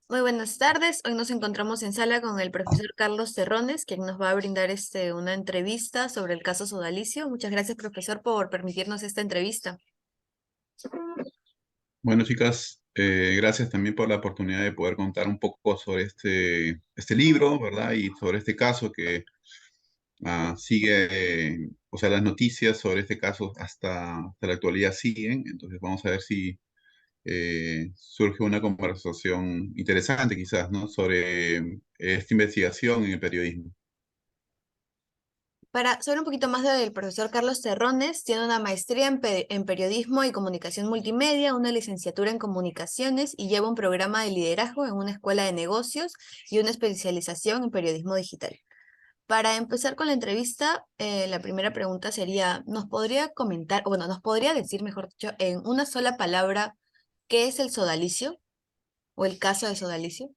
Muy buenas tardes. Hoy nos encontramos en sala con el profesor Carlos Terrones, quien nos va a brindar una entrevista sobre el caso Sodalicio. Muchas gracias, profesor, por permitirnos esta entrevista. Bueno, chicas, gracias también por la oportunidad de poder contar un poco sobre este libro, ¿verdad? Y sobre este caso que sigue, o sea, las noticias sobre este caso hasta la actualidad siguen. Entonces vamos a ver si surge una conversación interesante quizás, ¿no? Sobre esta investigación en el periodismo. Para saber un poquito más del profesor Carlos Terrones, tiene una maestría en periodismo y comunicación multimedia, una licenciatura en comunicaciones y lleva un programa de liderazgo en una escuela de negocios y una especialización en periodismo digital. Para empezar con la entrevista, la primera pregunta sería, ¿nos podría comentar, o bueno, nos podría decir, mejor dicho, en una sola palabra, qué es el sodalicio o el caso de sodalicio?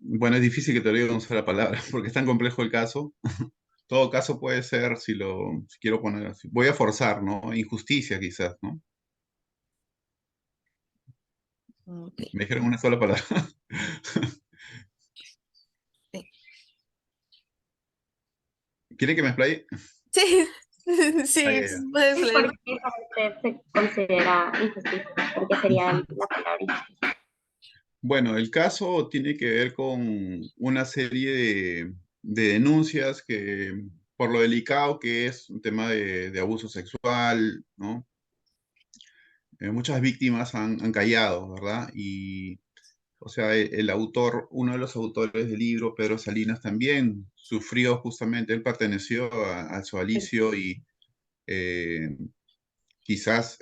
Bueno, es difícil que te lo diga en una sola palabra porque es tan complejo el caso. Todo caso puede ser, si quiero poner así, voy a forzar, ¿no? Injusticia quizás, ¿no? Ok, Me dijeron una sola palabra. sí. ¿Quiere que me explaye? Sí, Ah, sí, ya, ya. puedes ¿Y leer. por qué para usted se considera injusticia? Porque sería la palabra injusticia. Bueno, el caso tiene que ver con una serie de denuncias que, por lo delicado que es un tema de abuso sexual, ¿no? Muchas víctimas han callado, ¿verdad? Y, o sea, el autor, uno de los autores del libro, Pedro Salinas, también sufrió justamente, él perteneció al sodalicio y eh, quizás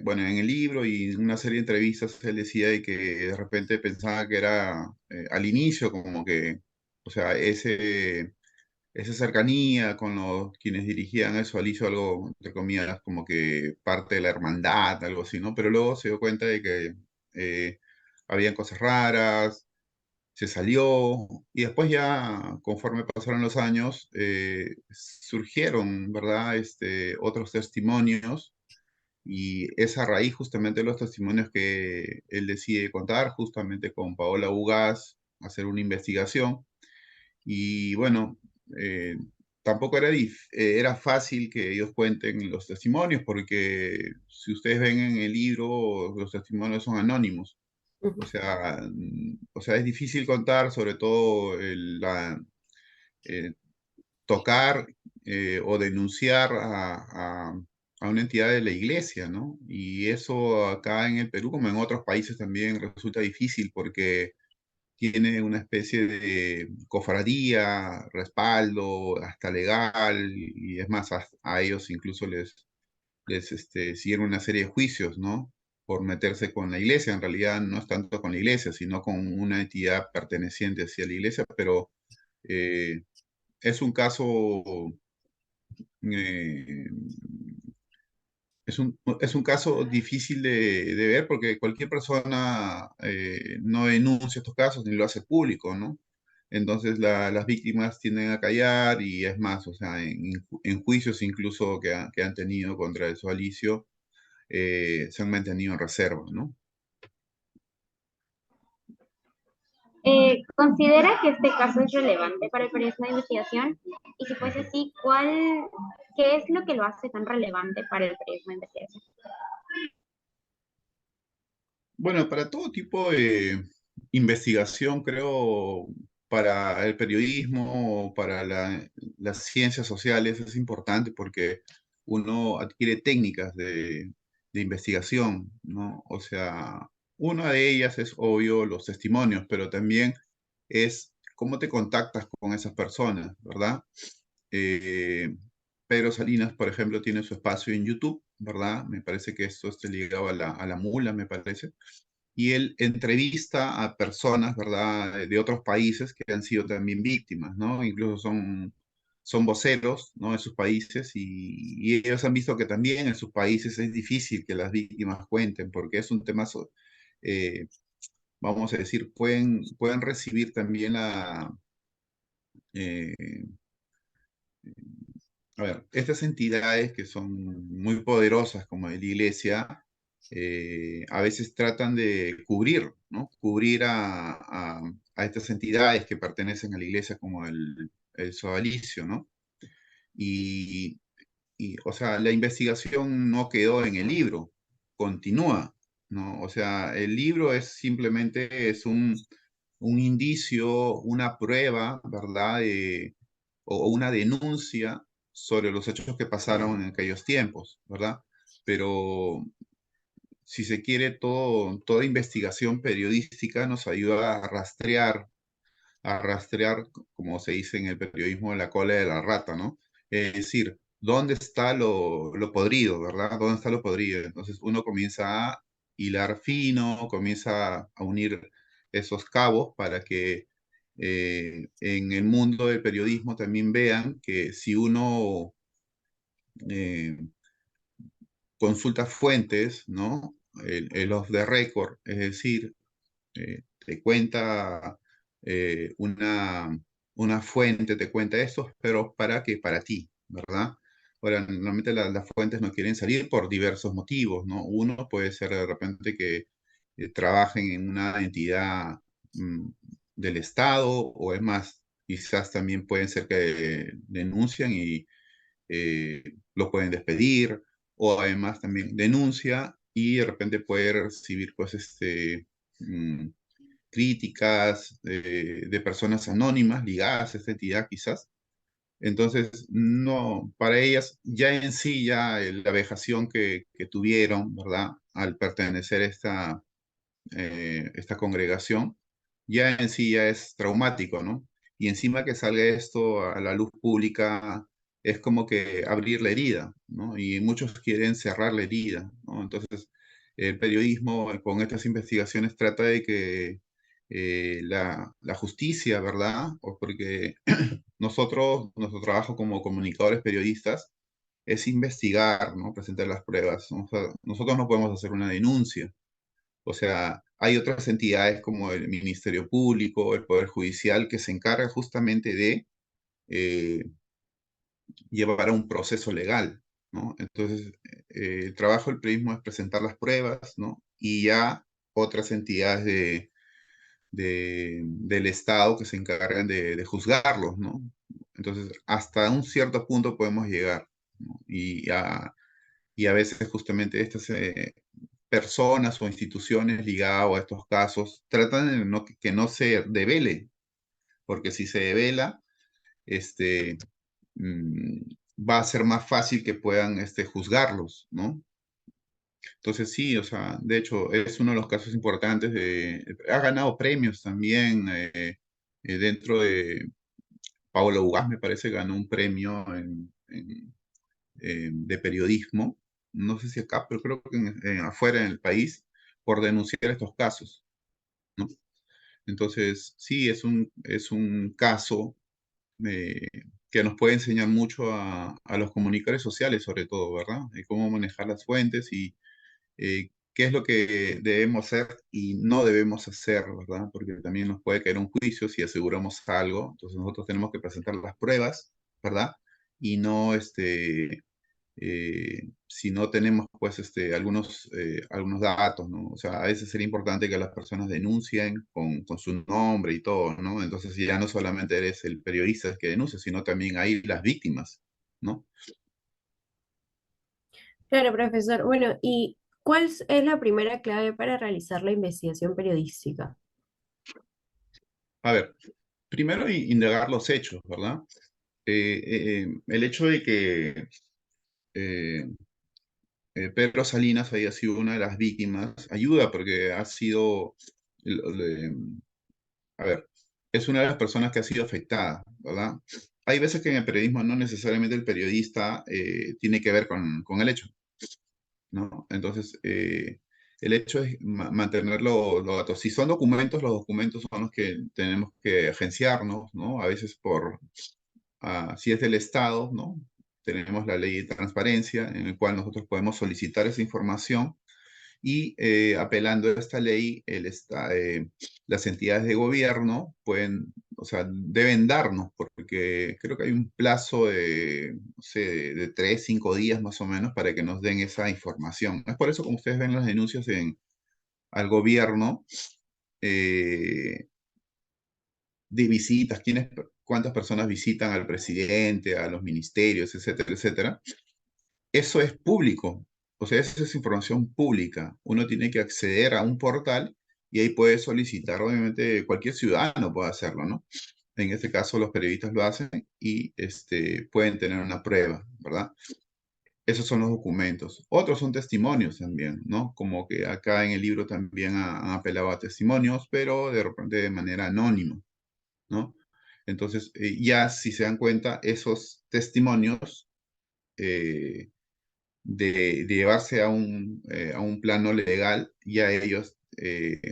bueno, en el libro y en una serie de entrevistas él decía de que de repente pensaba que era al inicio como que, o sea, esa cercanía con los quienes dirigían eso, al hizo algo, entre comillas, como que parte de la hermandad, algo así, ¿no? Pero luego se dio cuenta de que habían cosas raras, se salió y después ya, conforme pasaron los años, surgieron, ¿verdad? Otros testimonios y es a raíz justamente de los testimonios que él decide contar, justamente con Paola Ugaz, hacer una investigación. Y bueno, eh, tampoco era fácil que ellos cuenten los testimonios, porque si ustedes ven en el libro, los testimonios son anónimos. O sea, es difícil contar, sobre todo eh, tocar o denunciar a una entidad de la iglesia, ¿no? Y eso acá en el Perú, como en otros países, también resulta difícil porque tiene una especie de cofradía, respaldo, hasta legal, y es más, a ellos incluso les siguen una serie de juicios, ¿no? Por meterse con la iglesia. En realidad no es tanto con la iglesia, sino con una entidad perteneciente hacia la iglesia, pero eh, es un caso eh, es un caso difícil de ver porque cualquier persona no denuncia estos casos ni lo hace público, ¿no? Entonces las víctimas tienden a callar y es más, o sea, en juicios incluso que han tenido contra el sodalicio, se han mantenido en reserva, ¿no? ¿Considera que este caso es relevante para el periodismo de investigación? Y si fuese así, ¿qué es lo que lo hace tan relevante para el periodismo de investigación? Bueno, para todo tipo de investigación, creo, para el periodismo, para las ciencias sociales, es importante porque uno adquiere técnicas de investigación, ¿no? O sea, una de ellas es obvio los testimonios, pero también es cómo te contactas con esas personas, ¿verdad? Eh, Pedro Salinas, por ejemplo, tiene su espacio en YouTube, ¿verdad? Me parece que esto está ligado a la mula, me parece y él entrevista a personas, ¿verdad?, de otros países que han sido también víctimas, ¿no? Incluso son voceros, ¿no?, de sus países y ellos han visto que también en sus países es difícil que las víctimas cuenten porque es un tema, eh, vamos a decir, pueden recibir también eh, a ver, estas entidades que son muy poderosas como la iglesia, a veces tratan de cubrir, ¿no? Cubrir a estas entidades que pertenecen a la iglesia como el sodalicio, ¿no? Y, o sea, la investigación no quedó en el libro, continúa, ¿no? O sea, el libro es simplemente es un indicio, una prueba, ¿verdad? O una denuncia sobre los hechos que pasaron en aquellos tiempos, ¿verdad? Pero si se quiere, toda investigación periodística nos ayuda a rastrear, como se dice en el periodismo, la cola de la rata, ¿no? Es decir, ¿dónde está lo podrido, verdad? ¿Dónde está lo podrido? Entonces uno comienza a hilar fino, comienza a unir esos cabos para que en el mundo del periodismo también vean que si uno eh, consulta fuentes, ¿no? El off the record, es decir, te cuenta una fuente, te cuenta esto, pero para que para ti, ¿verdad? Ahora, normalmente las fuentes no quieren salir por diversos motivos, ¿no? Uno puede ser de repente que trabajen en una entidad mm, del Estado, o es más, quizás también pueden ser que denuncian y lo pueden despedir, o además también denuncia y de repente puede recibir pues mm, críticas de personas anónimas ligadas a esta entidad quizás. Entonces, no, para ellas ya en sí, ya la vejación que tuvieron, ¿verdad? Al pertenecer a esta congregación, ya en sí ya es traumático, ¿no? Y encima que salga esto a la luz pública, es como que abrir la herida, ¿no? Y muchos quieren cerrar la herida, ¿no? Entonces, el periodismo con estas investigaciones trata de que la justicia, ¿verdad? O porque nosotros, nuestro trabajo como comunicadores periodistas es investigar, ¿no? Presentar las pruebas, ¿no? O sea, nosotros no podemos hacer una denuncia. O sea, hay otras entidades como el Ministerio Público, el Poder Judicial, que se encarga justamente de eh, llevar a un proceso legal, ¿no? Entonces, el trabajo del periodismo es presentar las pruebas, ¿no? Y ya otras entidades del Estado que se encargan de juzgarlos, ¿no? Entonces, hasta un cierto punto podemos llegar, ¿no? Y a veces justamente estas personas o instituciones ligadas a estos casos tratan de que no se devele, porque si se devela, este, mm, va a ser más fácil que puedan juzgarlos, ¿no? Entonces sí, o sea, de hecho es uno de los casos importantes ha ganado premios también dentro de Pablo Ugaz, me parece, ganó un premio de periodismo, no sé si acá, pero creo que afuera en el país, por denunciar estos casos, ¿no? Entonces, sí, es un caso eh, que nos puede enseñar mucho a los comunicadores sociales, sobre todo, ¿verdad? De cómo manejar las fuentes y qué es lo que debemos hacer y no debemos hacer, ¿verdad? Porque también nos puede caer un juicio si aseguramos algo. Entonces, nosotros tenemos que presentar las pruebas, ¿verdad? Y no, si no tenemos pues algunos datos, ¿no? O sea, a veces sería importante que las personas denuncien con su nombre y todo, ¿no? Entonces ya no solamente eres el periodista que denuncia, sino también hay las víctimas, ¿no? Claro, profesor. Bueno, ¿y cuál es la primera clave para realizar la investigación periodística? A ver, primero indagar los hechos, ¿verdad? El hecho de que eh, Pedro Salinas haya sido una de las víctimas ayuda porque ha sido, a ver, es una de las personas que ha sido afectada, ¿verdad? Hay veces que en el periodismo no necesariamente el periodista tiene que ver con el hecho, ¿no? Entonces, el hecho es mantener los datos. Si son documentos, los documentos son los que tenemos que agenciarnos, ¿no? A veces si es del Estado, ¿no? Tenemos la ley de transparencia en el cual nosotros podemos solicitar esa información Y apelando a esta ley, las entidades de gobierno pueden, o sea, deben darnos, porque creo que hay un plazo de, no sé, de 3, 5 días más o menos para que nos den esa información. Es por eso, como ustedes ven las denuncias al gobierno, eh, de visitas, cuántas personas visitan al presidente, a los ministerios, etcétera, etcétera. Eso es público, o sea, esa es información pública. Uno tiene que acceder a un portal y ahí puede solicitar, obviamente, cualquier ciudadano puede hacerlo, ¿no? En este caso, los periodistas lo hacen y pueden tener una prueba, ¿verdad? Esos son los documentos. Otros son testimonios también, ¿no? Como que acá en el libro también han apelado a testimonios, pero de repente de manera anónima, ¿no? Entonces, ya si se dan cuenta, esos testimonios eh, de llevarse a un plano legal, ya ellos,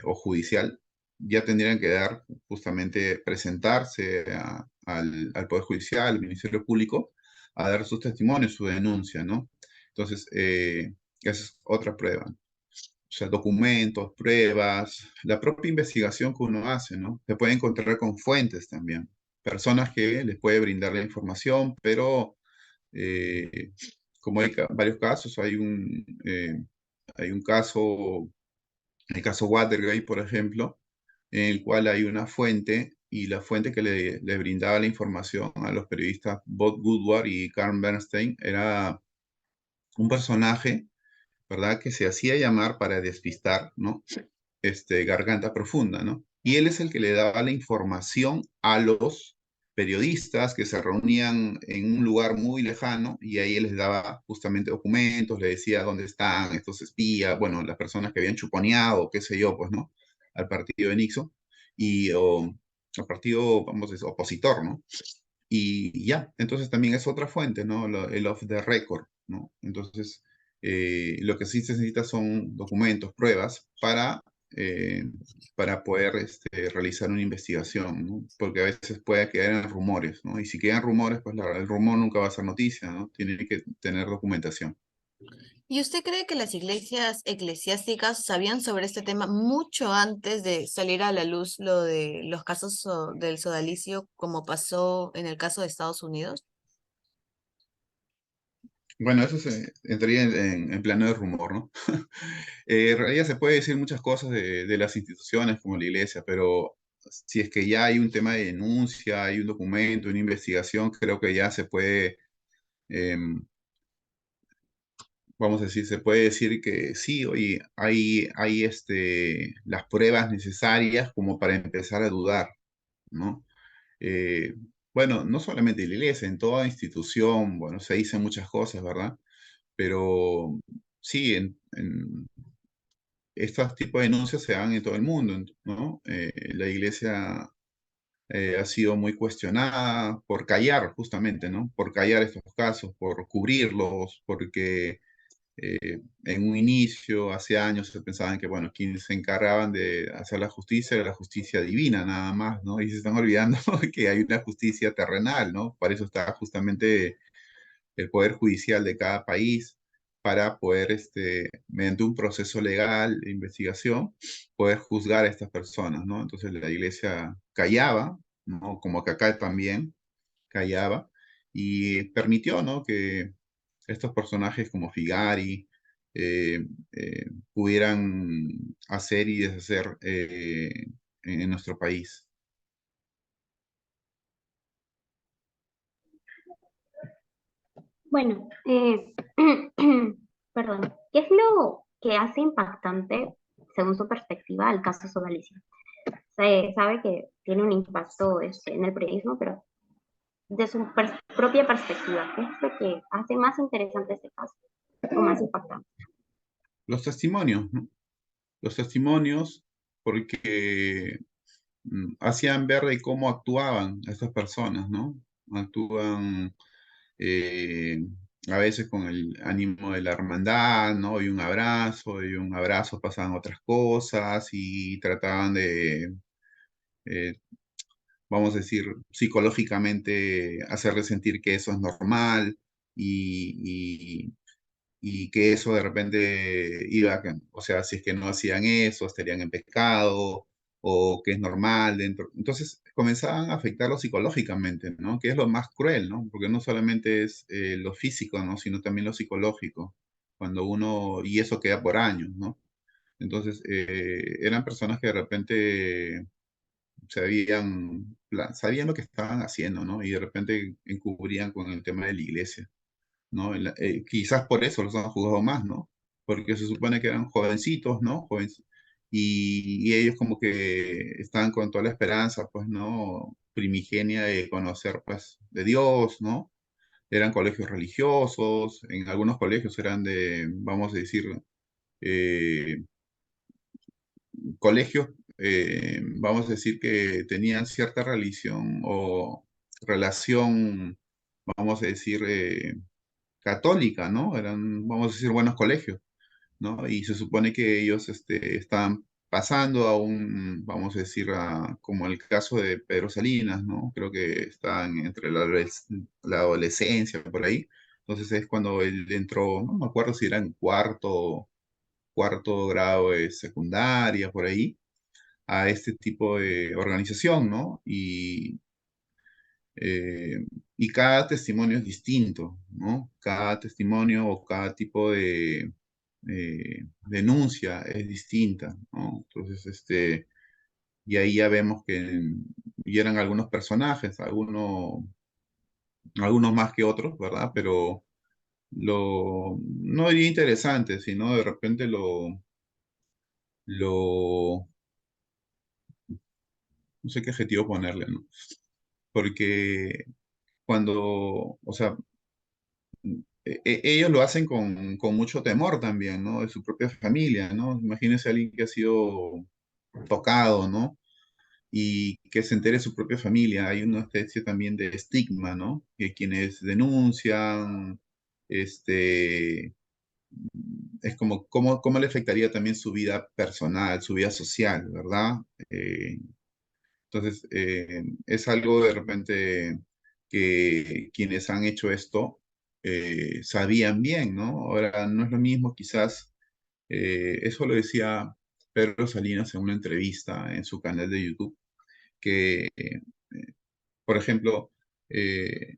o judicial, ya tendrían que dar, justamente, presentarse al Poder Judicial, al Ministerio Público, a dar sus testimonios, su denuncia, ¿no? Entonces, esa es otra prueba. O sea, documentos, pruebas, la propia investigación que uno hace, ¿no? Se puede encontrar con fuentes también, personas que les puede brindar la información, pero eh, como hay varios casos, hay un caso, el caso Watergate, por ejemplo, en el cual hay una fuente y la fuente que le brindaba la información a los periodistas Bob Woodward y Carl Bernstein era un personaje, ¿verdad? Que se hacía llamar para despistar, ¿no? Garganta Profunda, ¿no? Y él es el que le daba la información a los periodistas que se reunían en un lugar muy lejano y ahí él les daba justamente documentos, le decía dónde están estos espías, bueno, las personas que habían chuponeado, qué sé yo, pues, ¿no? Al partido de Nixon o al partido, vamos a decir, opositor, ¿no? Y ya, entonces también es otra fuente, ¿no? El off the record, ¿no? Entonces, lo que sí se necesita son documentos, pruebas eh, para poder realizar una investigación, ¿no? Porque a veces puede quedar en rumores, ¿no? Y si quedan rumores, pues el rumor nunca va a ser noticia, ¿no? Tiene que tener documentación. ¿Y usted cree que las iglesias eclesiásticas sabían sobre este tema mucho antes de salir a la luz lo de los casos del sodalicio, como pasó en el caso de Estados Unidos? Bueno, eso entraría en plano de rumor, ¿no? En realidad se puede decir muchas cosas de las instituciones como la iglesia, pero si es que ya hay un tema de denuncia, hay un documento, una investigación, creo que ya se puede, em, vamos a decir, se puede decir que sí, oye, hay las pruebas necesarias como para empezar a dudar, ¿no? Eh, bueno, no solamente en la iglesia, en toda institución, bueno, se dicen muchas cosas, ¿verdad? Pero sí, estos tipos de denuncias se dan en todo el mundo, ¿no? La iglesia ha sido muy cuestionada por callar, justamente, ¿no? Por callar estos casos, por cubrirlos, porque en un inicio, hace años, se pensaban que, bueno, quienes se encargaban de hacer la justicia era la justicia divina, nada más, ¿no? Y se están olvidando que hay una justicia terrenal, ¿no? Para eso está justamente el Poder Judicial de cada país, para poder, mediante un proceso legal de investigación, poder juzgar a estas personas, ¿no? Entonces la iglesia callaba, ¿no? Como que acá también callaba, y permitió, ¿no? Que estos personajes como Figari pudieran hacer y deshacer en nuestro país. Bueno, perdón, ¿qué es lo que hace impactante, según su perspectiva, el caso Sodalicio? Se sabe que tiene un impacto en el periodismo, pero de su propia perspectiva, ¿qué es lo que hace más interesante este caso o más impactante? Los testimonios, ¿no? Los testimonios, porque hacían ver de cómo actuaban estas personas, ¿no? Actúan eh, a veces con el ánimo de la hermandad, ¿no? Y un abrazo pasaban otras cosas y trataban de, eh, vamos a decir, psicológicamente hacerle sentir que eso es normal y y que eso de repente o sea, si es que no hacían eso, estarían en pecado, o que es normal dentro. Entonces comenzaban a afectarlo psicológicamente, ¿no? Que es lo más cruel, ¿no? Porque no solamente es lo físico, ¿no? Sino también lo psicológico, cuando uno, y eso queda por años, ¿no? Entonces, eran personas que de repente sabían lo que estaban haciendo, ¿no? Y de repente encubrían con el tema de la iglesia, ¿no? Quizás por eso los han juzgado más, ¿no? Porque se supone que eran jovencitos, ¿no? Y ellos como que estaban con toda la esperanza, pues, ¿no? Primigenia de conocer, pues, de Dios, ¿no? Eran colegios religiosos, en algunos colegios eran de, vamos a decir, eh, colegios, vamos a decir que tenían cierta religión o relación, vamos a decir, católica, ¿no? Eran, vamos a decir, buenos colegios, ¿no? Y se supone que ellos estaban pasando a un, vamos a decir, como el caso de Pedro Salinas, ¿no? Creo que estaban entre la adolescencia, por ahí. Entonces es cuando él entró, no me acuerdo si era en cuarto grado de secundaria, por ahí, a este tipo de organización, ¿no? Eh, y cada testimonio es distinto, ¿no? Cada testimonio o cada tipo de denuncia es distinta, ¿no? Entonces, y ahí ya vemos que y eran algunos personajes, algunos más que otros, ¿verdad? Pero no diría interesante, sino de repente lo, no sé qué adjetivo ponerle, ¿no? Porque o sea, ellos lo hacen con mucho temor también, ¿no? De su propia familia, ¿no? Imagínense a alguien que ha sido tocado, ¿no? Y que se entere de su propia familia. Hay una especie también de estigma, ¿no? Que quienes denuncian, este, es como, ¿cómo le afectaría también su vida personal, su vida social, ¿verdad? Eh, entonces, es algo de repente que quienes han hecho esto sabían bien, ¿no? Ahora, no es lo mismo, quizás, eso lo decía Pedro Salinas en una entrevista en su canal de YouTube, que, por ejemplo, eh,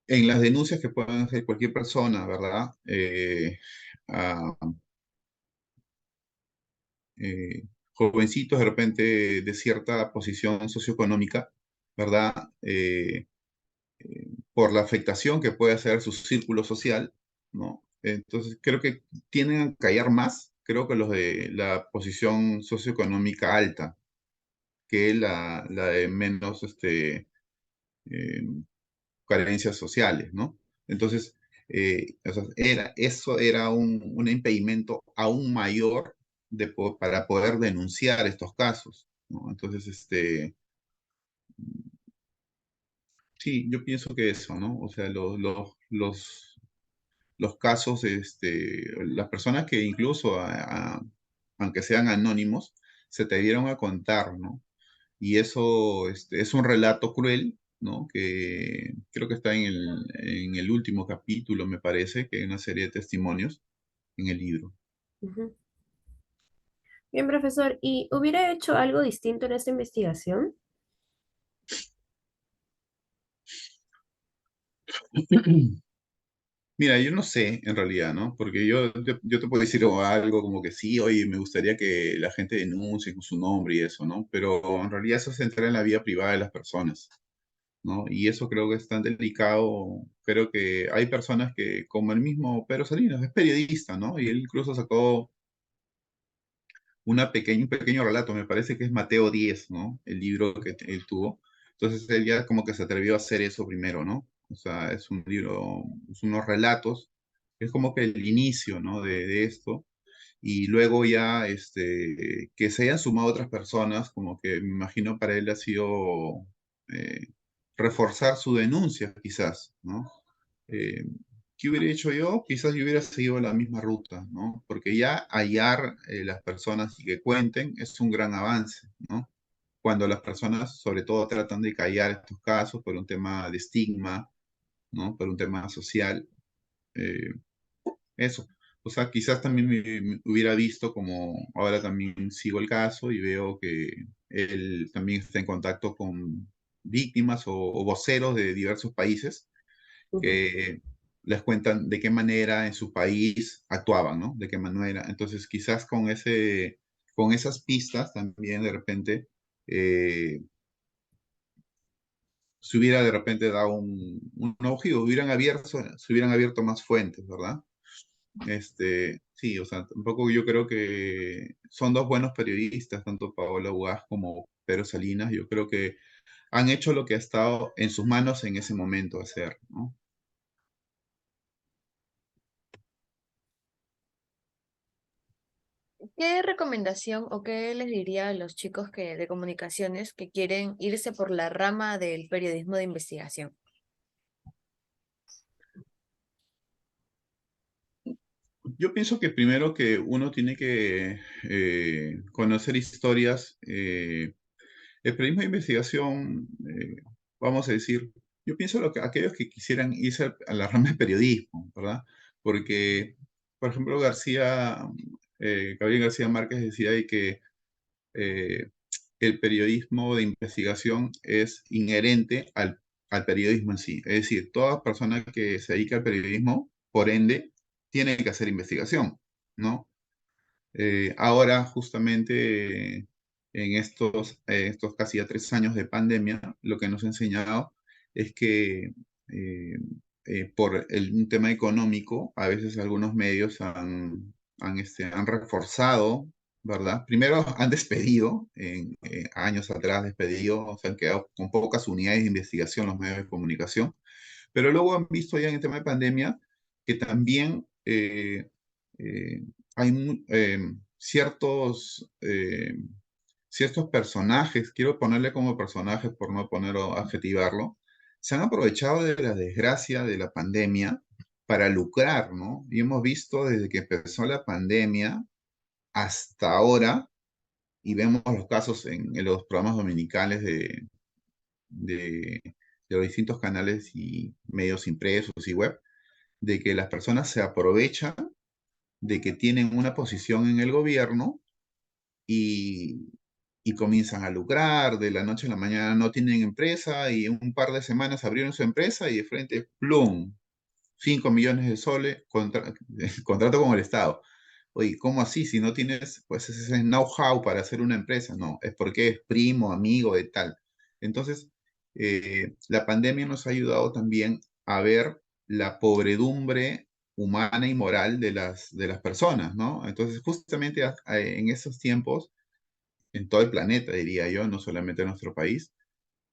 en las denuncias que puedan hacer cualquier persona, ¿verdad? A, Jovencitos de repente de cierta posición socioeconómica, ¿verdad? Por la afectación que puede hacer su círculo social, ¿no? Entonces, creo que tienden a callar más, creo que los de la posición socioeconómica alta, que la de menos eh, carencias sociales, ¿no? Entonces, o sea, eso era un impedimento aún mayor para poder denunciar estos casos, ¿no? Entonces, sí, yo pienso que eso, ¿no? O sea, los casos, las personas que incluso, aunque sean anónimos, se te dieron a contar, ¿no? Y eso es un relato cruel, ¿no? Que creo que está en el último capítulo, me parece, que hay una serie de testimonios en el libro. Ujú. Bien, profesor, ¿y hubiera hecho algo distinto en esta investigación? Mira, yo no sé en realidad, ¿no? Porque yo te puedo decir algo como que sí, oye, me gustaría que la gente denuncie con su nombre y eso, ¿no? Pero en realidad eso se entra en la vida privada de las personas, ¿no? Y eso creo que es tan delicado. Creo que hay personas que, como el mismo Pedro Salinas, es periodista, ¿no? Y él incluso sacó un pequeño relato, me parece que es Mateo 10, ¿no? El libro que él tuvo. Entonces él ya como que se atrevió a hacer eso primero, ¿no? O sea, es un libro, es unos relatos, es como que el inicio, ¿no? De esto. Y luego ya, que se hayan sumado otras personas, como que me imagino para él ha sido eh, reforzar su denuncia, quizás, ¿no? Eh, ¿Qué hubiera hecho yo? Quizás yo hubiera seguido la misma ruta, ¿no? Porque ya hallar las personas y que cuenten es un gran avance, ¿no? Cuando las personas, sobre todo, tratan de callar estos casos por un tema de estigma, ¿no? Por un tema social. eh, eso. O sea, quizás también me hubiera visto como ahora también sigo el caso y veo que él también está en contacto con víctimas o voceros de diversos países Ujú. que les cuentan de qué manera en su país actuaban, ¿no? De qué manera. Entonces, quizás con esas pistas también de repente eh, se hubiera de repente dado un ojo, se hubieran abierto más fuentes, ¿verdad? Sí, o sea, tampoco yo creo que son dos buenos periodistas, tanto Paola Ugaz como Pedro Salinas. Yo creo que han hecho lo que ha estado en sus manos en ese momento hacer, ¿no? ¿Qué recomendación o qué les diría a los chicos de comunicaciones que quieren irse por la rama del periodismo de investigación? Yo pienso que primero que uno tiene que conocer historias. El periodismo de investigación, vamos a decir, yo pienso aquellos que quisieran irse a la rama de periodismo, ¿verdad? Porque, por ejemplo, Gabriel García Márquez decía de que eh, el periodismo de investigación es inherente al periodismo en sí. Es decir, toda persona que se dedica al periodismo, por ende, tiene que hacer investigación, ¿no? Ahora, justamente en estos casi ya 3 años de pandemia, lo que nos ha enseñado es que eh, por un tema económico, a veces algunos medios han reforzado, ¿verdad? Primero han despedido, años atrás despedido, se han quedado con pocas unidades de investigación los medios de comunicación, pero luego han visto ya en el tema de pandemia que también eh, hay ciertos personajes, quiero ponerle como personajes por no ponerlo, adjetivarlo, se han aprovechado de la desgracia de la pandemia para lucrar, ¿no? Y hemos visto desde que empezó la pandemia hasta ahora, y vemos los casos en los programas dominicales de, de los distintos canales y medios impresos y web, de que las personas se aprovechan de que tienen una posición en el gobierno y, y comienzan a lucrar, de la noche a la mañana no tienen empresa y en un par de semanas abrieron su empresa y de frente, ¡plum! 5 millones de soles, contrato con el Estado. Oye, ¿cómo así? Si no tienes pues ese know-how para hacer una empresa, no, es porque es primo, amigo de tal. Entonces, la pandemia nos ha ayudado también a ver la pobredumbre humana y moral de las personas, ¿no? Entonces, justamente en esos tiempos, en todo el planeta, diría yo, no solamente en nuestro país,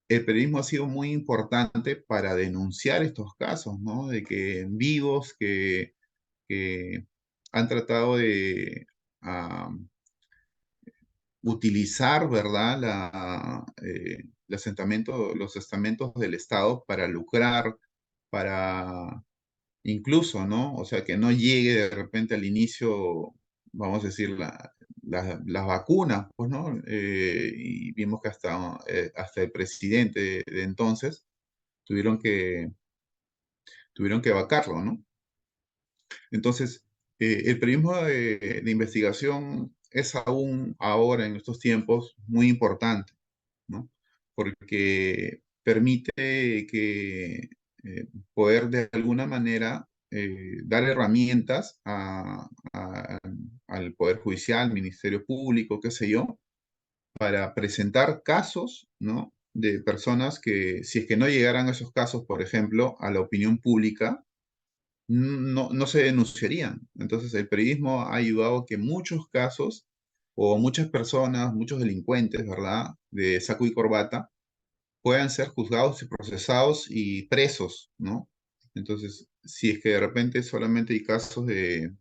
el periodismo ha sido muy importante para denunciar estos casos, ¿no? De que vivos que han tratado de ah, utilizar, ¿verdad? Los estamentos del Estado para lucrar, para incluso, ¿no? O sea, que no llegue de repente al inicio, vamos a decir, las vacunas, pues, ¿no? Y vimos que hasta el presidente de entonces tuvieron que, tuvieron que vacarlo, ¿no? Entonces, el periodismo de investigación es aún ahora, en estos tiempos, muy importante, ¿no? Porque permite que poder de alguna manera dar herramientas al Poder Judicial, al Ministerio Público, qué sé yo, para presentar casos, ¿no? De personas que, si es que no llegaran esos casos, por ejemplo, a la opinión pública, no se denunciarían. Entonces, el periodismo ha ayudado a que muchos casos o muchas personas, muchos delincuentes, ¿verdad? De saco y corbata, puedan ser juzgados y procesados y presos, ¿no? Entonces, si es que de repente solamente hay casos de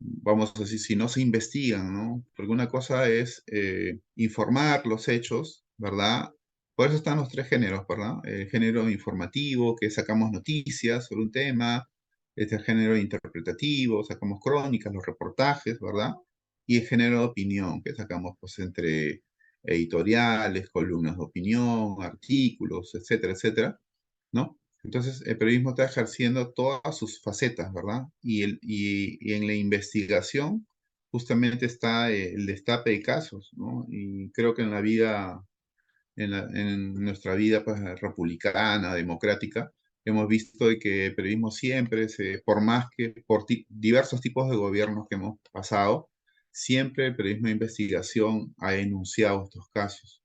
vamos a decir, si no se investigan, ¿no? Porque una cosa es informar los hechos, ¿verdad? Por eso están los tres géneros, ¿verdad? El género informativo, que sacamos noticias sobre un tema, el género interpretativo, sacamos crónicas, los reportajes, ¿verdad? Y el género de opinión, que sacamos pues entre editoriales, columnas de opinión, artículos, etcétera, etcétera, ¿no? Entonces, el periodismo está ejerciendo todas sus facetas, ¿verdad? Y en la investigación justamente está el destape de casos, ¿no? Y creo que en la vida, en nuestra vida pues, republicana, democrática, hemos visto de que el periodismo siempre, por más que por diversos tipos de gobiernos que hemos pasado, siempre el periodismo de investigación ha denunciado estos casos.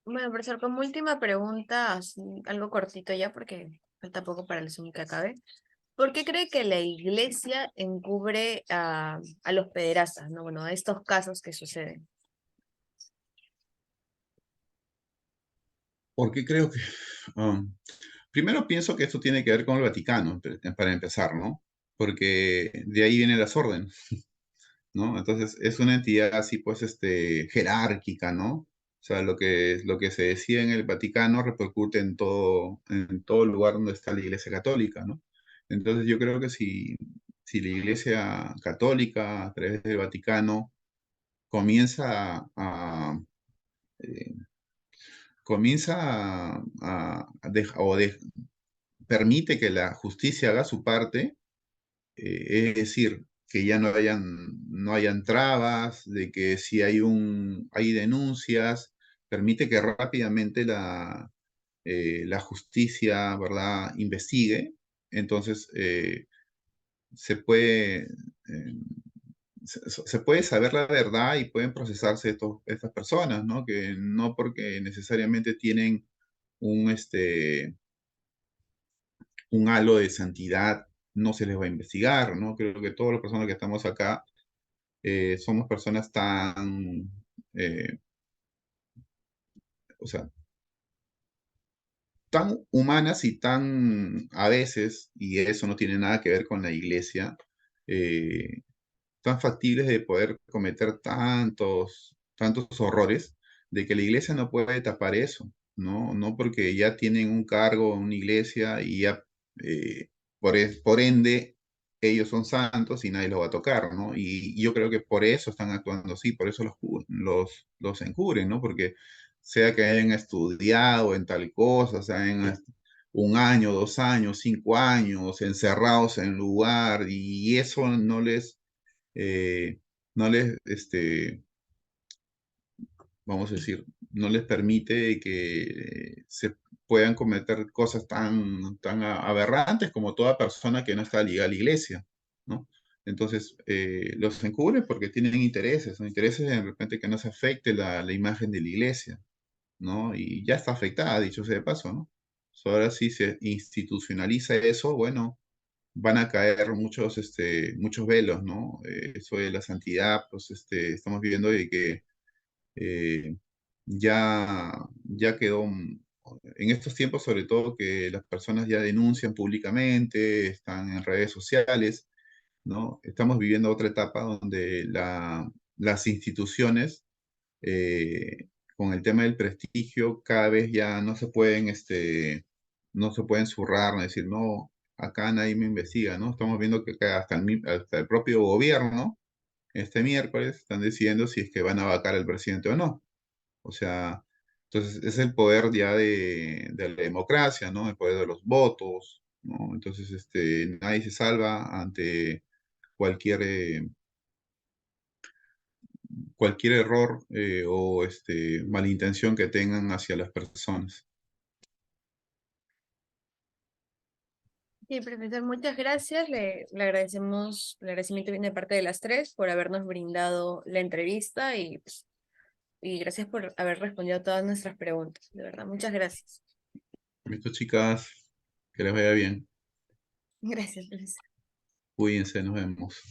Bueno, profesor, como última pregunta, así, algo cortito ya, porque falta poco para el Zoom que acabe. ¿Por qué cree que la iglesia encubre a los pederastas, ¿no? Bueno, a estos casos que suceden. Porque creo que, um, primero pienso que esto tiene que ver con el Vaticano, para empezar, ¿no? Porque de ahí vienen las órdenes, ¿no? Entonces es una entidad así, pues, jerárquica, ¿no? O sea, lo que se decía en el Vaticano repercute en todo lugar donde está la Iglesia Católica, ¿no? Entonces yo creo que si la Iglesia Católica, a través del Vaticano, comienza eh, permite que la justicia haga su parte, es decir, que ya no hayan trabas, de que si hay denuncias, permite que rápidamente la justicia, ¿verdad?, investigue. Entonces, se puede, eh, se puede saber la verdad y pueden procesarse estas personas, ¿no? Que no porque necesariamente tienen un, un halo de santidad, no se les va a investigar, ¿no? Creo que todas las personas que estamos acá somos personas eh, o sea, tan humanas y tan a veces, y eso no tiene nada que ver con la iglesia, eh, tan factibles de poder cometer tantos horrores, de que la iglesia no puede tapar eso, ¿no? No porque ya tienen un cargo en una iglesia y ya eh, por ende ellos son santos y nadie los va a tocar, ¿no? Y yo creo que por eso están actuando así, por eso los encubren, ¿no? Porque sea que hayan estudiado en tal cosa, sea en un año, 2 años, 5 años, encerrados en lugar, y eso eh, no les, vamos a decir, no les permite que se puedan cometer cosas tan aberrantes como toda persona que no está ligada a la iglesia, ¿no? Entonces, los encubren porque tienen intereses, ¿no? Intereses de repente que no se afecte la imagen de la iglesia, ¿no? Y ya está afectada, dicho sea de paso, ¿no? Ahora sí se institucionaliza eso, bueno, van a caer muchos velos, ¿no? Eso de la santidad, pues estamos viendo de que eh, ya quedó, en estos tiempos sobre todo que las personas ya denuncian públicamente, están en redes sociales, ¿no? Estamos viviendo otra etapa donde las instituciones, con el tema del prestigio, cada vez ya no se pueden zurrar, no decir, no, acá nadie me investiga, ¿no? Estamos viendo que hasta el propio gobierno, este miércoles, están decidiendo si es que van a vacar al presidente o no. O sea, entonces es el poder ya de la democracia, ¿no? El poder de los votos, ¿no? Entonces, nadie se salva ante cualquier, eh, cualquier error o malintención que tengan hacia las personas. Sí, profesor, muchas gracias. Le agradecemos, el agradecimiento viene de parte de las tres por habernos brindado la entrevista y gracias por haber respondido a todas nuestras preguntas. De verdad, muchas gracias. Listo, chicas, que les vaya bien. Gracias, profesor. Cuídense, nos vemos.